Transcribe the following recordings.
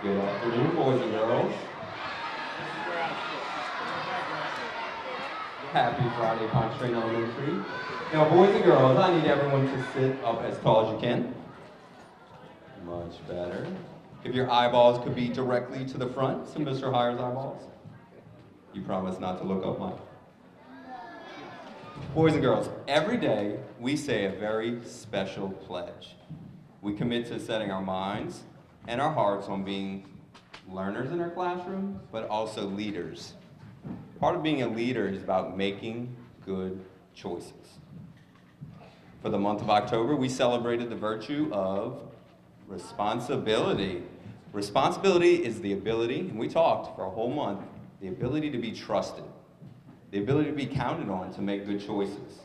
Good afternoon, boys and girls. Happy Friday, Pontchartrain Elementary. Now, boys and girls, I need everyone to sit up as tall as you can. Much better. If your eyeballs could be directly to the front, so Mr. Hires eyeballs. You promise not to look up, Mike. Boys and girls, every day we say a very special pledge. We commit to setting our minds and our hearts on being learners in our classroom, but also leaders. Part of being a leader is about making good choices. For the month of October, we celebrated the virtue of responsibility. Responsibility is the ability, and we talked for a whole month, the ability to be trusted, the ability to be counted on to make good choices.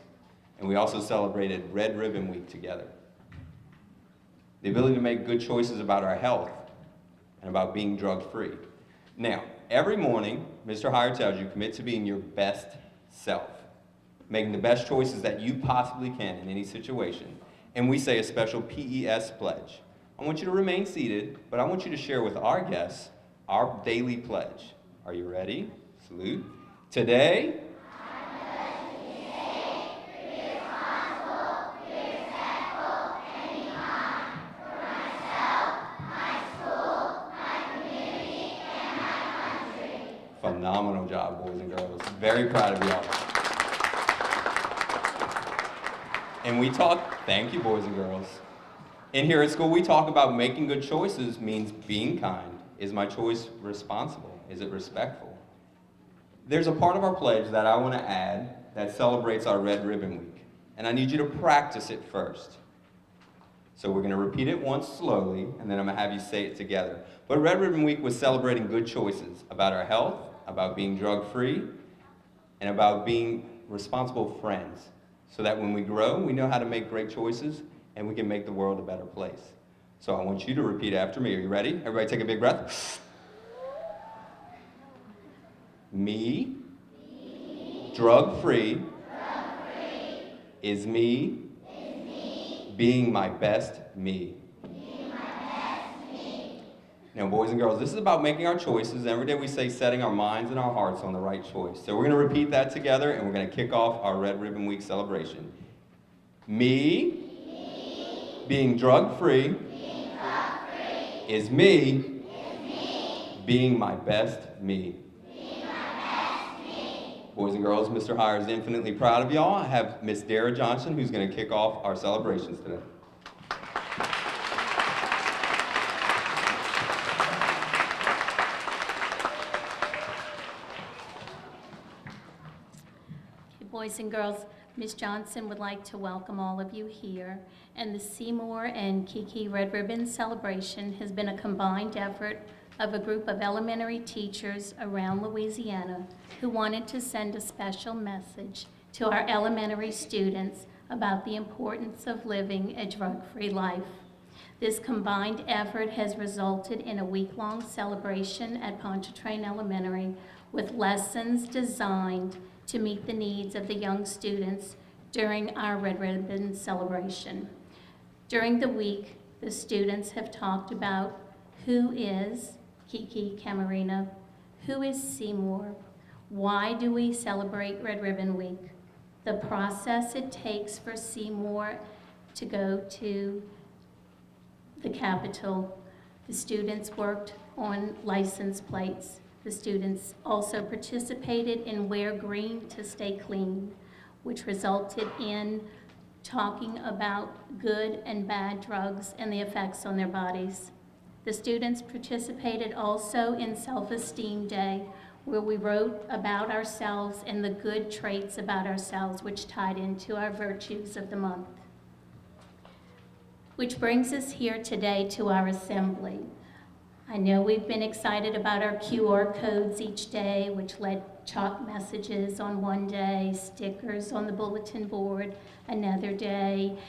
And we also celebrated Red Ribbon Week together. The ability to make good choices about our health and about being drug-free. Now, every morning, Mr. Hire tells you, commit to being your best self, making the best choices that you possibly can in any situation. And we say a special PES pledge. I want you to remain seated, but I want you to share with our guests our daily pledge. Are you ready? Salute. Today, phenomenal job, boys and girls. Very proud of y'all. And we talk, thank you, boys and girls. And here at school, we talk about making good choices means being kind. Is my choice responsible? Is it respectful? There's a part of our pledge that I want to add that celebrates our Red Ribbon Week. And I need you to practice it first. So we're going to repeat it once slowly, and then I'm going to have you say it together. But Red Ribbon Week was celebrating good choices about our health, about being drug-free, and about being responsible friends, so that when we grow, we know how to make great choices, and we can make the world a better place. So I want you to repeat after me. Are you ready? Everybody take a big breath. Me, drug-free, is me, being my best me. Now, boys and girls, this is about making our choices. Every day we say setting our minds and our hearts on the right choice. So we're going to repeat that together, and we're going to kick off our Red Ribbon Week celebration. Me, being drug-free, is me, being my best me. Boys and girls, Mr. Hire is infinitely proud of y'all. I have Miss Dara Johnson, who's going to kick off our celebrations today. Boys and girls, Ms. Johnson would like to welcome all of you here. And the Seymour and Kiki Red Ribbon celebration has been a combined effort of a group of elementary teachers around Louisiana who wanted to send a special message to our elementary students about the importance of living a drug-free life. This combined effort has resulted in a week-long celebration at Pontchartrain Elementary with lessons designed to meet the needs of the young students during our Red Ribbon celebration. During the week, the students have talked about who is Mika Camarena, who is Seymour, why do we celebrate Red Ribbon Week, the process it takes for Seymour to go to the Capitol. The students worked on license plates. The students also participated in Wear Green to Stay Clean, which resulted in talking about good and bad drugs and the effects on their bodies. The students participated also in Self-Esteem Day, where we wrote about ourselves and the good traits about ourselves, which tied into our virtues of the month. Which brings us here today to our assembly. I know we've been excited about our QR codes each day, which led chalk messages on one day, stickers on the bulletin board another day.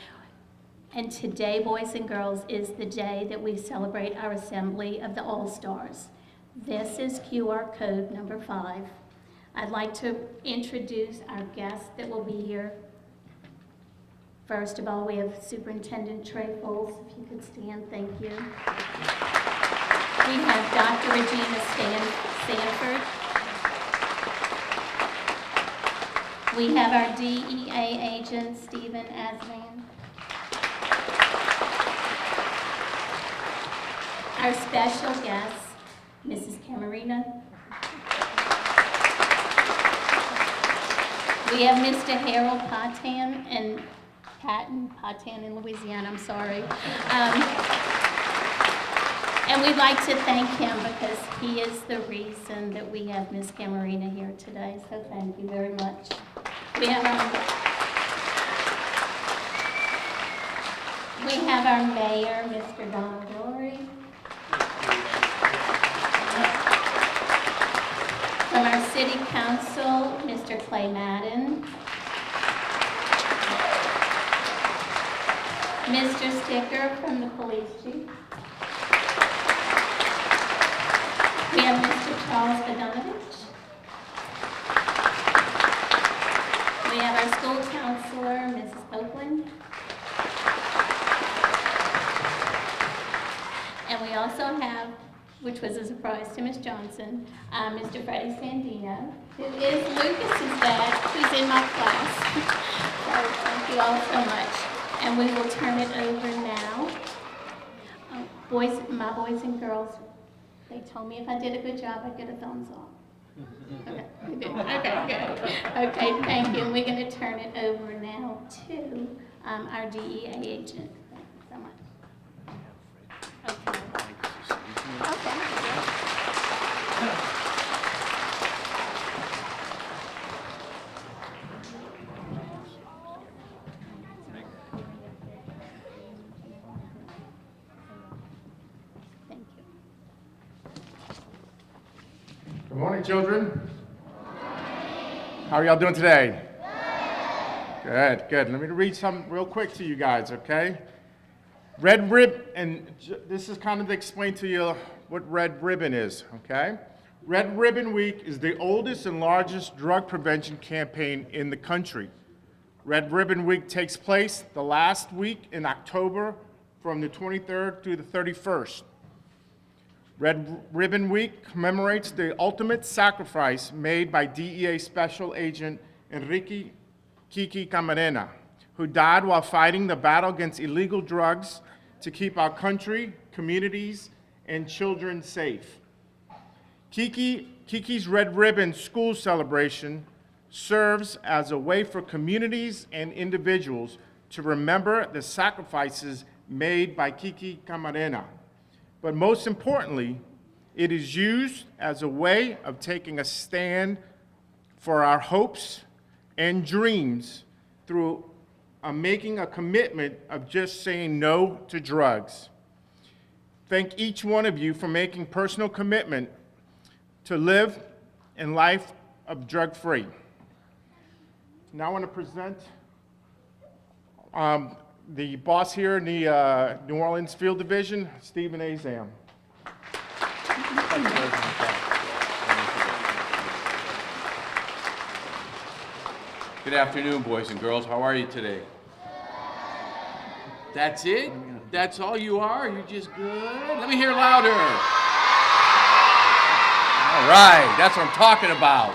And today, boys and girls, is the day that we celebrate our assembly of the All-Stars. This is QR code number 5. I'd like to introduce our guests that will be here. First of all, we have Superintendent Trey Foles. If you could stand, thank you. We have Dr. Regina Stanford. We have our DEA agent, Stephen Aslan. Our special guest, Mrs. Camarena. We have Mr. Harold Patan in Louisiana, I'm sorry. And we'd like to thank him because he is the reason that we have Ms. Camarena here today, so thank you very much. We have our mayor, Mr. Donald Rory. From our city council, Mr. Clay Madden. Mr. Sticker from the police chief. We have Mr. Charles Bodanovich. We have our school counselor, Mrs. Copeland. And we also have, which was a surprise to Ms. Johnson, Mr. Freddie Sandino, who is Lucas's dad, who's in my class. So thank you all so much. And we will turn it over now. My boys and girls, they told me if I did a good job, I'd get a thumbs up. Okay, you did. Okay, good. Okay, thank you. And we're going to turn it over now to our DEA agent. Thank you so much. Okay. Okay. Thank you. Good morning, children. How are y'all doing today? Good, good. Let me read something real quick to you guys, okay? Red ribbon, and this is kind of to explain to you what Red Ribbon is, okay? Red Ribbon Week is the oldest and largest drug prevention campaign in the country. Red Ribbon Week takes place the last week in October from the 23rd through the 31st. Red Ribbon Week commemorates the ultimate sacrifice made by DEA Special Agent Enrique Mika Camarena, who died while fighting the battle against illegal drugs to keep our country, communities, and children safe. Kiki's Red Ribbon School Celebration serves as a way for communities and individuals to remember the sacrifices made by Mika Camarena. But most importantly, it is used as a way of taking a stand for our hopes and dreams through making a commitment of just saying no to drugs. Thank each one of you for making personal commitment to live a life of drug-free. Now I want to present the boss here in the New Orleans Field Division, Stephen Azam. Good afternoon, boys and girls. How are you today? That's it? That's all you are? You're just good? Let me hear louder. All right, that's what I'm talking about.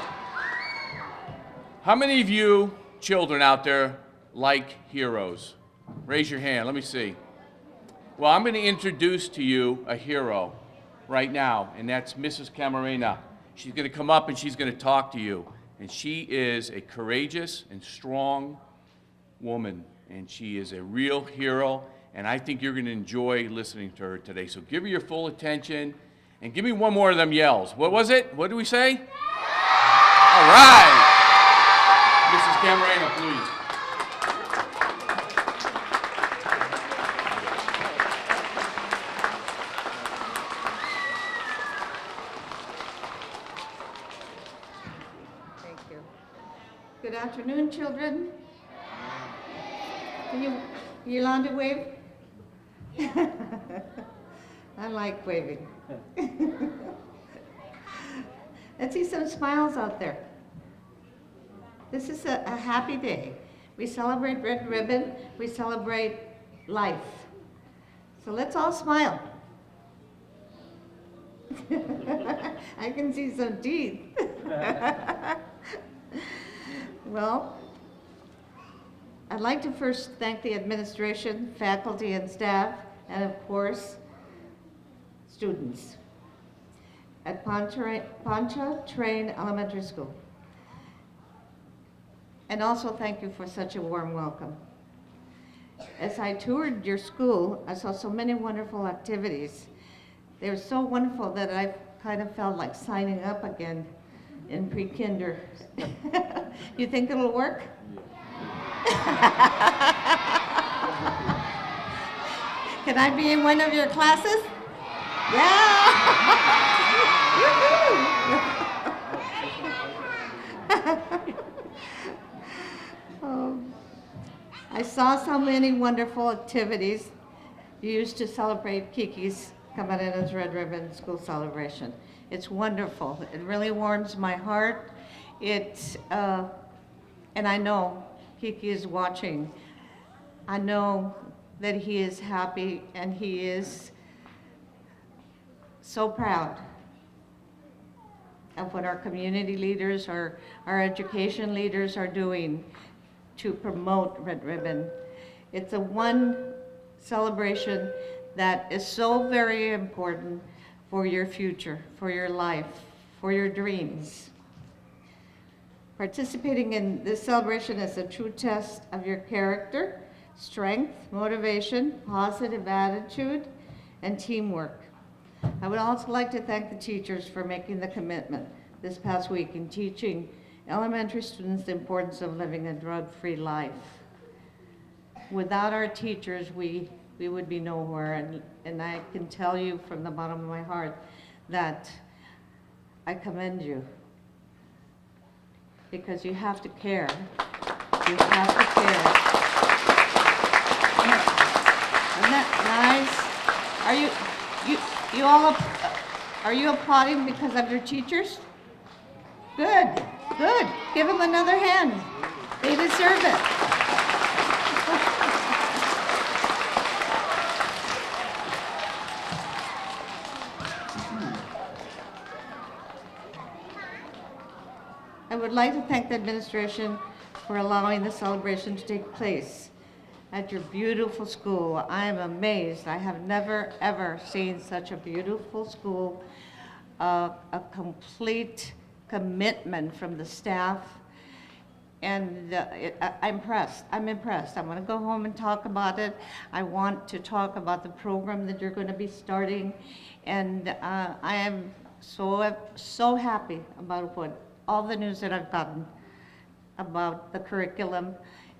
How many of you children out there like heroes? Raise your hand, let me see. Well, I'm going to introduce to you a hero right now, and that's Mrs. Camarena. She's going to come up and she's going to talk to you. And she is a courageous and strong woman, and she is a real hero, and I think you're going to enjoy listening to her today. So give her your full attention, and give me one more of them yells. What was it? What did we say? All right. Mrs. Camarena, please. Good afternoon, children. Can you allowed to wave? I like waving. Let's see some smiles out there. This is a happy day. We celebrate Red Ribbon. We celebrate life. So let's all smile. I can see some teeth. Well, I'd like to first thank the administration, faculty, and staff, and of course, students at Pontchartrain Elementary School. And also thank you for such a warm welcome. As I toured your school, I saw so many wonderful activities. They were so wonderful that I kind of felt like signing up again in pre-kinder. You think it'll work? Can I be in one of your classes? Yeah! I saw so many wonderful activities used to celebrate Kiki's Camarena's Red Ribbon School Celebration. It's wonderful. It really warms my heart. And I know Kiki is watching. I know that he is happy and he is so proud of what our community leaders, our education leaders are doing to promote Red Ribbon. It's a one celebration that is so very important for your future, for your life, for your dreams. Participating in this celebration is a true test of your character, strength, motivation, positive attitude, and teamwork. I would also like to thank the teachers for making the commitment this past week in teaching elementary students the importance of living a drug-free life. Without our teachers, we would be nowhere, and I can tell you from the bottom of my heart that I commend you, because you have to care. You have to care. Isn't that nice? Are you applauding because of your teachers? Good, good. Give them another hand. They deserve it. I would like to thank the administration for allowing the celebration to take place at your beautiful school. I am amazed. I have never, ever seen such a beautiful school, a complete commitment from the staff, and I'm impressed. I'm impressed. I want to go home and talk about it. I want to talk about the program that you're going to be starting, and I am so happy about all the news that I've gotten about the curriculum,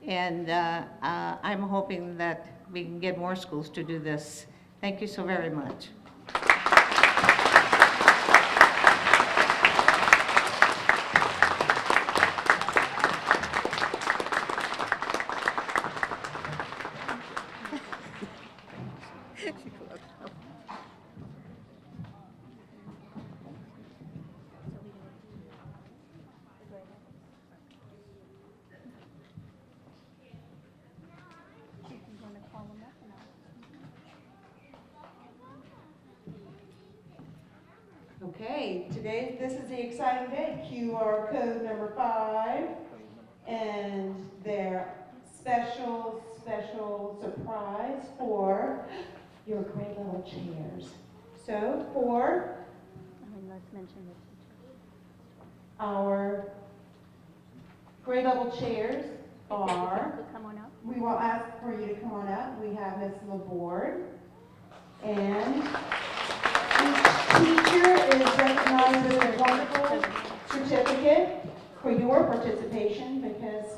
and I'm hoping that we can get more schools to do this. Thank you so very much. Okay, today, this is the exciting day, QR code number 5, and their special surprise for your grade level chairs. So for Let's mention the our grade level chairs are, come on up. we will ask for you to come on up. We have Ms. Laborde, and teacher is recognized with a wonderful certificate for your participation, because,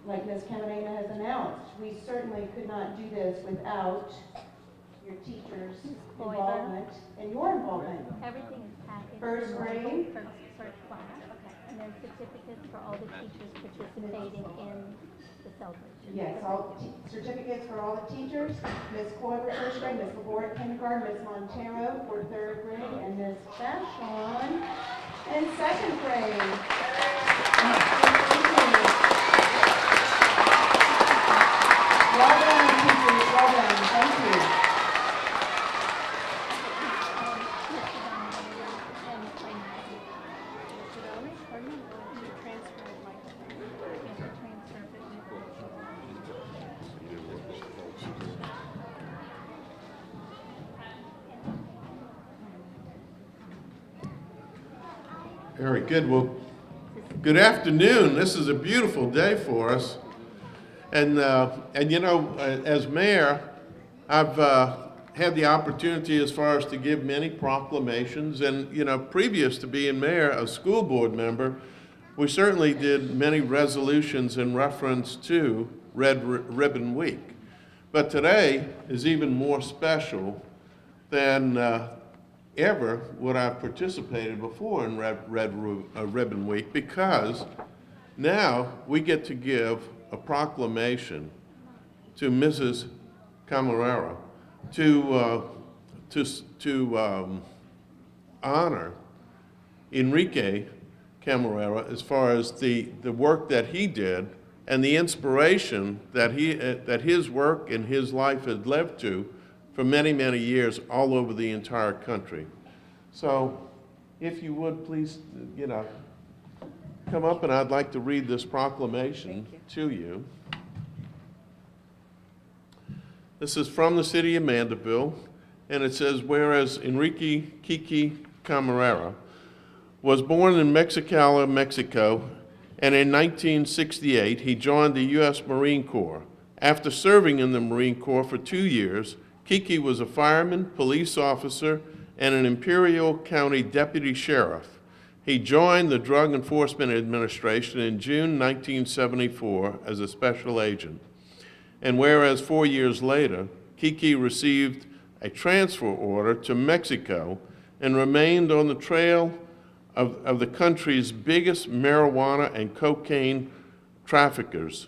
like Ms. Camarena has announced, we certainly could not do this without your teachers' involvement and your involvement. Everything is packaged. First grade. First class, okay. And there's certificates for all the teachers participating in the celebration. Yes, all certificates for all the teachers. Ms. Coy for first grade, Ms. Laborde kindergarten, Ms. Montero for third grade, and Ms. Vashon in second grade. Well done, teachers, well done, thank you. Very good. Well, good afternoon. This is a beautiful day for us. And you know, as mayor, I've had the opportunity as far as to give many proclamations. And, you know, previous to being mayor, a school board member, we certainly did many resolutions in reference to Red Ribbon Week. But today is even more special than ever would I've participated before in Red Ribbon Week, because now we get to give a proclamation to Mrs. Camarena to honor Enrique Camarena as far as the work that he did and the inspiration that his work and his life had led to for many, many years all over the entire country. So if you would please, you know, come up, and I'd like to read this proclamation to you. This is from the city of Mandeville, and it says, whereas Enrique Kiki Camarena was born in Mexicali, Mexico, and in 1968 he joined the U.S. Marine Corps. After serving in the Marine Corps for 2 years, Kiki was a fireman, police officer, and an Imperial County deputy sheriff. He joined the Drug Enforcement Administration in June 1974 as a special agent. And whereas 4 years later, Kiki received a transfer order to Mexico and remained on the trail of the country's biggest marijuana and cocaine traffickers.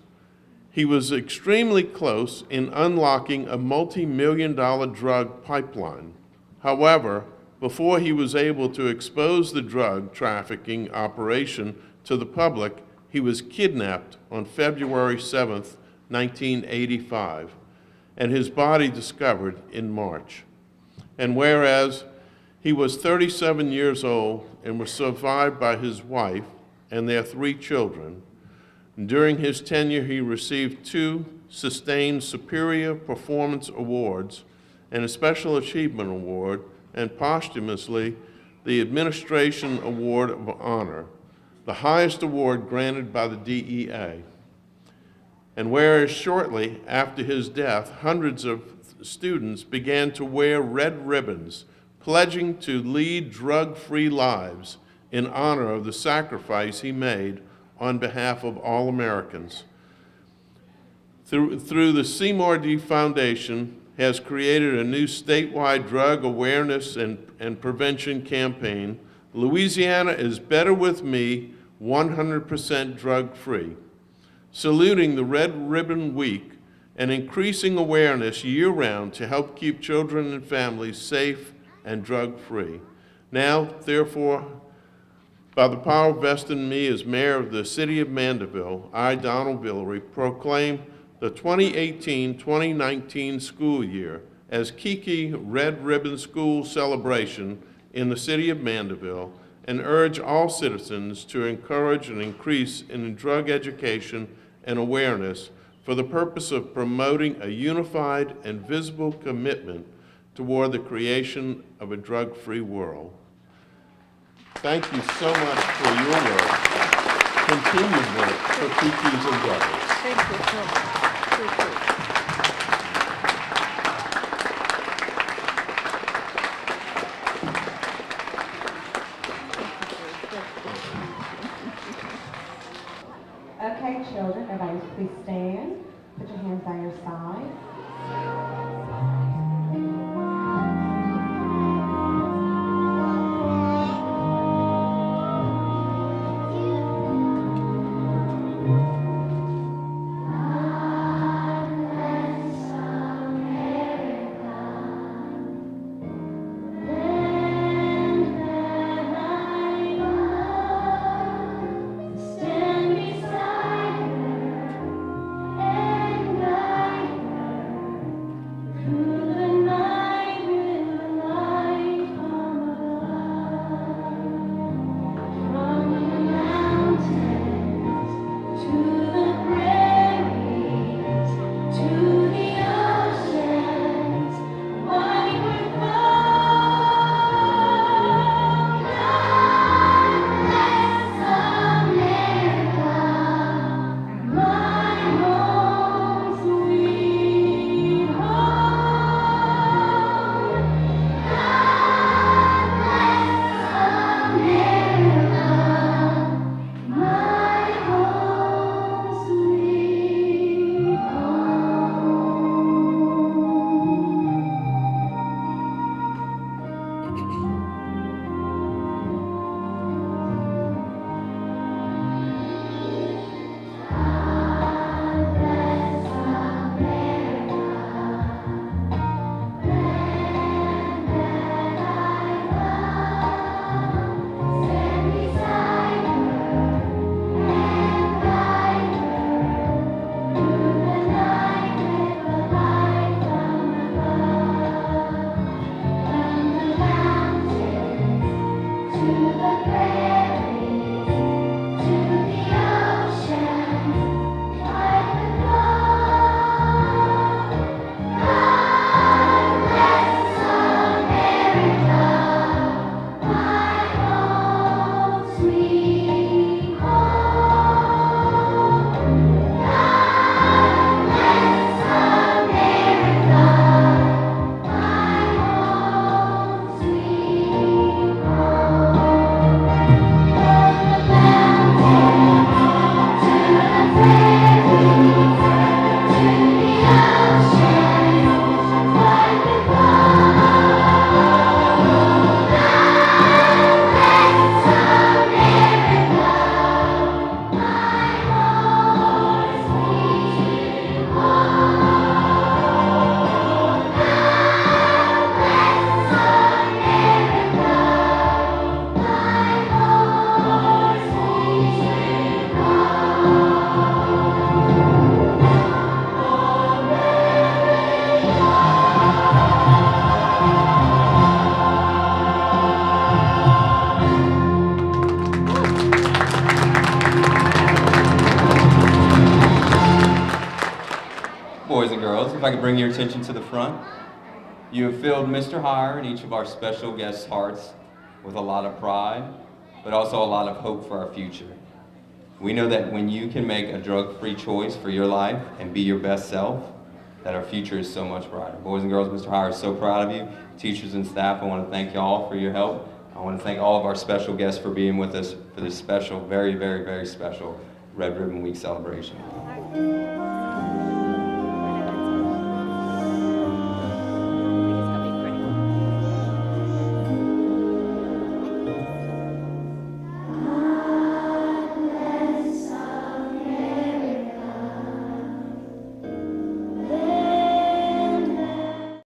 He was extremely close in unlocking a multi-million-dollar drug pipeline. However, before he was able to expose the drug trafficking operation to the public, he was kidnapped on February 7th, 1985, and his body discovered in March. And whereas he was 37 years old and was survived by his wife and their 3 children, during his tenure he received 2 Sustained Superior Performance Awards and a Special Achievement Award, and posthumously the Administration Award of Honor, the highest award granted by the DEA. And whereas shortly after his death, hundreds of students began to wear red ribbons, pledging to lead drug-free lives in honor of the sacrifice he made on behalf of all Americans. Through the Seymour D. Foundation has created a new statewide drug awareness and prevention campaign, Louisiana is Better With Me, 100% drug-free, saluting the Red Ribbon Week and increasing awareness year-round to help keep children and families safe and drug-free. Now, therefore, by the power vested in me as mayor of the city of Mandeville, I, Donald Villery, proclaim the 2018-2019 school year as Kiki Red Ribbon School Celebration in the city of Mandeville, and urge all citizens to encourage an increase in drug education and awareness for the purpose of promoting a unified and visible commitment toward the creation of a drug-free world. Thank you so much for your work, continued work for Kiki's endeavors. Thank you so much. Okay, children, everybody please stand. Put your hands by your side. I could bring your attention to the front. You have filled Mr. Hire and each of our special guests' hearts with a lot of pride, but also a lot of hope for our future. We know that when you can make a drug-free choice for your life and be your best self, that our future is so much brighter. Boys and girls, Mr. Hire is so proud of you. Teachers and staff, I want to thank you all for your help. I want to thank all of our special guests for being with us for this special, very, very, very special Red Ribbon Week celebration.